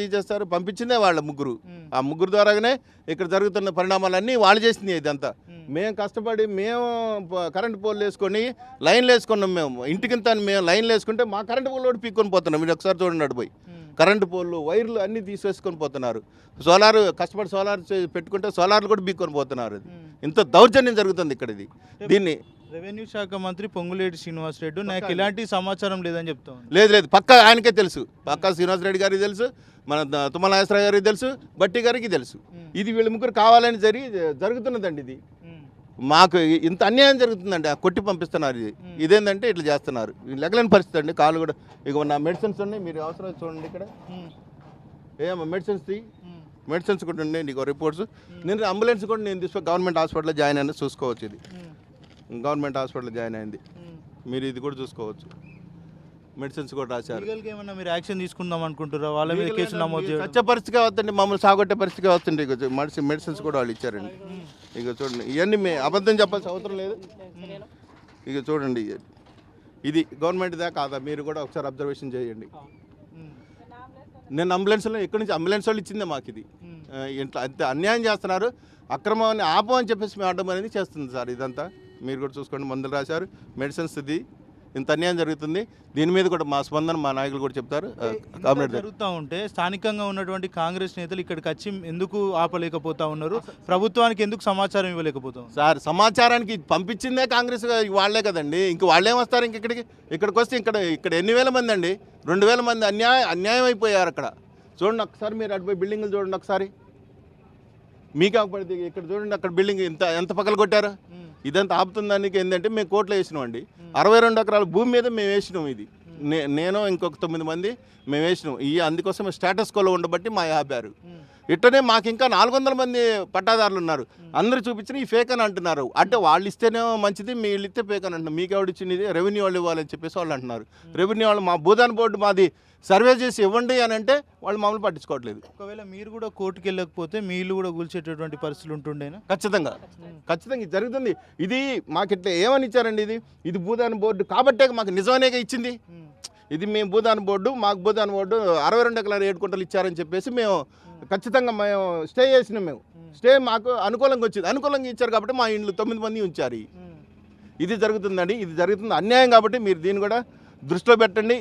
చేస్తారు పంపించిందే వాళ్ళ ముగ్గురు. ఆ ముగ్గురు ద్వారాగానే ఇక్కడ జరుగుతున్న పరిణామాలన్నీ వాళ్ళు చేసింది ఇదంతా. మేము కష్టపడి కరెంటు పోల్లు వేసుకొని లైన్లు వేసుకున్నాం. మేము ఇంటికింత మేము లైన్లు వేసుకుంటే మా కరెంటు పోల్ కూడా పీక్కొని పోతున్నాం. మీరు ఒకసారి చూడండి పోయి కరెంటు పోల్లు వైర్లు అన్నీ తీసేసుకొని పోతున్నారు. సోలార్ కష్టపడి సోలార్ పెట్టుకుంటే సోలార్లు కూడా పీక్కొని పోతున్నారు. ఇంత దౌర్జన్యం జరుగుతుంది ఇక్కడ. దీన్ని రెవెన్యూ శాఖ మంత్రి పొంగులేటి శ్రీనివాస్ రెడ్డి నాకు ఇలాంటి సమాచారం లేదని చెప్తాను. లేదు పక్కా ఆయనకే తెలుసు. పక్కా శ్రీనివాస్ రెడ్డి గారికి తెలుసు, మన తుమ్మల నాగేశ్వరరావు గారికి తెలుసు, బట్టి గారికి తెలుసు. ఇది వీళ్ళ ముగ్గురు కావాలని జరుగుతున్నదండి. ఇది మాకు ఇంత అన్యాయం జరుగుతుందండి. కొట్టి పంపిస్తున్నారు. ఇదేంటంటే ఇట్లా చేస్తున్నారు. లెగలేని పరిస్థితి అండి. కాళ్ళు కూడా ఇక నా మెడిసిన్స్ ఉన్నాయి, మీరు అవసరం చూడండి. ఇక్కడ ఏమో మెడిసిన్స్ కూడా ఉన్నాయి. నీకు రిపోర్ట్స్ నేను అంబులెన్స్ కూడా నేను తీసుకొని గవర్నమెంట్ హాస్పిటల్లో జాయిన్ అయినా చూసుకోవచ్చు. ఇది గవర్నమెంట్ హాస్పిటల్లో జాయిన్ అయింది. మీరు ఇది కూడా చూసుకోవచ్చు. మెడిసిన్స్ కూడా రాశారు. ఏమన్నా మీరు యాక్షన్ తీసుకుందాం అనుకుంటారా? వాళ్ళ మీద కేసు నమోదు చేయడం చచ్చే పరిస్థితిగా వస్తుంది. మమ్మల్ని సాగొట్టే పరిస్థితిగా వస్తుంది. ఇక మెడిసిన్స్ కూడా వాళ్ళు ఇచ్చారండి. ఇక చూడండి, ఇవన్నీ అబద్ధం చెప్పాల్సిన అవసరం లేదు. ఇక చూడండి, ఇది గవర్నమెంట్దా కాదా మీరు కూడా ఒకసారి అబ్జర్వేషన్ చేయండి. నేను అంబులెన్స్లో ఎక్కడి నుంచి అంబులెన్స్ వాళ్ళు ఇచ్చిందే మాకు. ఇది ఇంట్లో అంతే అన్యాయం చేస్తున్నారు. అక్రమాన్ని ఆపమని చెప్పేసి మేము అడ్డం అనేది చేస్తుంది సార్. ఇదంతా మీరు కూడా చూసుకోండి. మందులు రాశారు, మెడిసిన్స్. ఇది ఇంత అన్యాయం జరుగుతుంది. దీని మీద కూడా మా స్పందన మా నాయకులు కూడా చెప్తారు. జరుగుతూ ఉంటే స్థానికంగా ఉన్నటువంటి కాంగ్రెస్ నేతలు ఇక్కడికి వచ్చి ఎందుకు ఆపలేకపోతా ఉన్నారు? ప్రభుత్వానికి ఎందుకు సమాచారం ఇవ్వలేకపోతాం? సార్ సమాచారానికి పంపించిందే కాంగ్రెస్ వాళ్ళే కదండి. ఇంక వాళ్ళేం వస్తారు? ఇక్కడికి వస్తే ఇక్కడ ఎన్ని వేల మంది అండి? 2000 మంది అన్యాయం అయిపోయారు అక్కడ. చూడండి ఒకసారి, మీరు అటుపోయి బిల్డింగ్లు చూడండి ఒకసారి. మీకు ఆపడితే ఇక్కడ చూడండి, అక్కడ బిల్డింగ్ ఎంత పక్కలు కొట్టారు. ఇదంతా ఆపుతుందానికి ఏంటంటే మేము కోర్టులో వేసినాం అండి. 62 ఎకరాల భూమి మీద మేము వేసినాం. ఇది నేను ఇంకొక 9 మంది మేము వేసినాం. అందుకోసం స్టేటస్ కోలో ఉండబట్టి మా ఆపారు. ఇట్టనే మాకు ఇంకా 400 మంది పట్టాదారులు ఉన్నారు. అందరూ చూపించిన ఈ ఫేక్ అని అంటున్నారు. అంటే వాళ్ళు ఇస్తేనే మంచిది, వీళ్ళు ఇస్తే ఫేక్ అని అంటున్నారు. మీకు ఎవడిచ్చింది? రెవెన్యూ వాళ్ళు ఇవ్వాలని చెప్పేసి వాళ్ళు అంటున్నారు. రెవెన్యూ వాళ్ళు మా భూదాన్ బోర్డు మాది సర్వే చేసి ఇవ్వండి అని అంటే వాళ్ళు మమ్మల్ని పట్టించుకోవట్లేదు. ఒకవేళ మీరు కూడా కోర్టుకు వెళ్ళకపోతే మీ ఇల్లు కూడా కూల్చేటటువంటి పరిస్థితులు ఉంటుండేనా? ఖచ్చితంగా ఇది జరుగుతుంది. ఇది మాకు ఇట్లా ఏమని ఇచ్చారండి? ఇది భూదాన్ బోర్డు కాబట్టే మాకు నిజమనేగా ఇచ్చింది. ఇది మేము భూదాన్ బోర్డు, మాకు భూదాన్ బోర్డు 62 ఎకరాల 7 గుంటలు ఇచ్చారని చెప్పేసి మేము ఖచ్చితంగా మేము స్టే చేసినాం. మేము స్టే మాకు అనుకూలంగా వచ్చింది. అనుకూలంగా ఇచ్చారు కాబట్టి మా ఇంట్లో 9 మంది ఉంచారు. ఇది జరుగుతుందండి. ఇది జరుగుతుంది అన్యాయం కాబట్టి మీరు దీన్ని కూడా దృష్టిలో పెట్టండి.